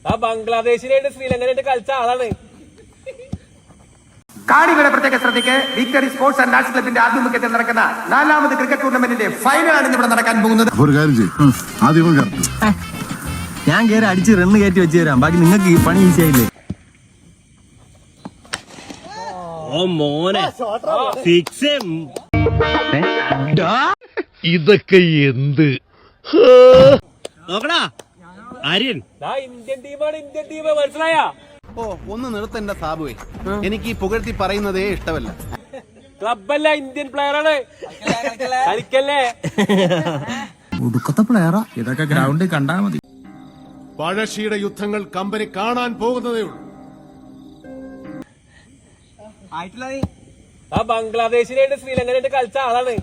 ആ ബംഗ്ലാദേശിനായിട്ട് ശ്രീലങ്കനായിട്ട് കളിച്ച ആളാണ്. കാണികളുടെ പ്രത്യേക ശ്രദ്ധയ്ക്ക് വിക്ടറി സ്പോർട്സ് ആൻഡ് ഡാൻസ് ക്ലബിന്റെ ആഭിമുഖ്യത്തിൽ നടക്കുന്ന 4ാമത് ക്രിക്കറ്റ് ടൂർണമെന്റിന്റെ ഫൈനലാണ് ഇവിടെ നടക്കാൻ പോകുന്നത്. ഞാൻ കയറി അടിച്ച് റണ്ണ് കയറ്റി വെച്ച് തരാം, ബാക്കി നിങ്ങൾക്ക് ഈ പണി ഈസി ആയില്ലേ. ഇതൊക്കെ എന്ത് നോക്കടാ ആര്യൻ, ഇന്ത്യൻ ടീമാണ്, ഇന്ത്യൻ ടീം മനസ്സിലായ. ഓ ഒന്ന് നിർത്തണ്ട സാബുവേ, എനിക്ക് ഈ പുകഴ്ത്തി പറയുന്നതേ ഇഷ്ടമല്ല. ക്ലബല്ല, ഇന്ത്യൻ പ്ലെയറാണ്, കളിക്കല്ലേ. ഒടുക്കത്തെ പ്ലെയറാ, ഇതൊക്കെ ഗ്രൗണ്ടിൽ കണ്ടാ മതി. പഴശ്ശിയുടെ യുദ്ധങ്ങൾ കമ്പനി കാണാൻ പോകുന്നതേ ഉള്ളൂ. ആ ബംഗ്ലാദേശിനായിട്ട് ശ്രീലങ്കനായിട്ട് കളിച്ച ആളാണ്.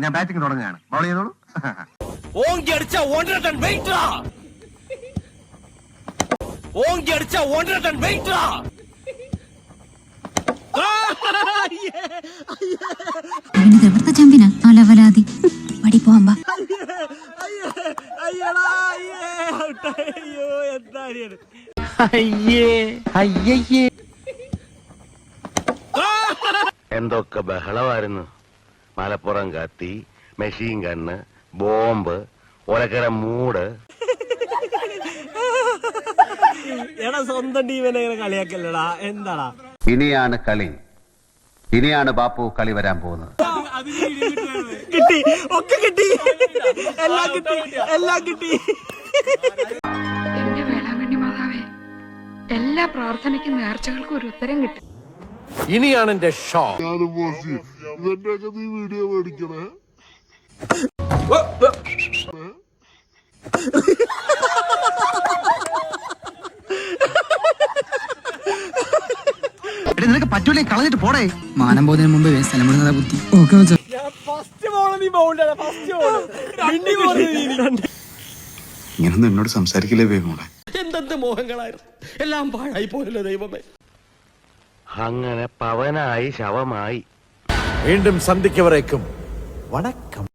ഞാൻ ബാറ്റിംഗ് തുടങ്ങുകയാണ്. ബൗൾ ചെയ്തോളൂ. ഓങ്കി അടിച്ച 1 റൺ വെയിറ്റ്. ഇവിടുത്തെ ചമ്പിനാ നോലവലാതി പടി പോവാ. എന്തൊക്കെ ബഹളമായിരുന്നു. മലപ്പുറം കത്തി, മെഷീൻ ഗണ്ണ്, ബോംബ്, ഒലക്കര മൂട്. എടാ സ്വന്തം ടീമിനെ കളിയാക്കല്ലടാ, എന്താടാ. ഇനിയാണ് കളി, ഇനിയാണ് ബാപ്പു കളി വരാൻ പോകുന്നത്. കിട്ടി, ഒക്കെ കിട്ടി, എല്ലാം കിട്ടി. എന്റെ വേളാങ്കണ്ണി മാതാവേ, എല്ലാ പ്രാർത്ഥനയ്ക്കും നേർച്ചകൾക്കും ഒരു ഉത്തരം കിട്ടും. ഇനിയാണ് എന്റെ ഷോ. വീഡിയോ മേടിക്കണേ. നിനക്ക് പറ്റൂലേ, കളഞ്ഞിട്ട് പോടേ. മാനം പോകുന്നതിന് മുമ്പ് സ്ഥലം വിടുന്നതാ ബുദ്ധി. ഇങ്ങനൊന്നും എന്നോട് സംസാരിക്കില്ലേ വേഗം. എന്തെന്ത് മോഹങ്ങളായിരുന്നു, എല്ലാം പാഴായി പോയല്ലോ ദൈവമേ. അങ്ങനെ പവനായി ശവമായി. വീണ്ടും സന്ധിക്കവരേക്കും വണക്കം.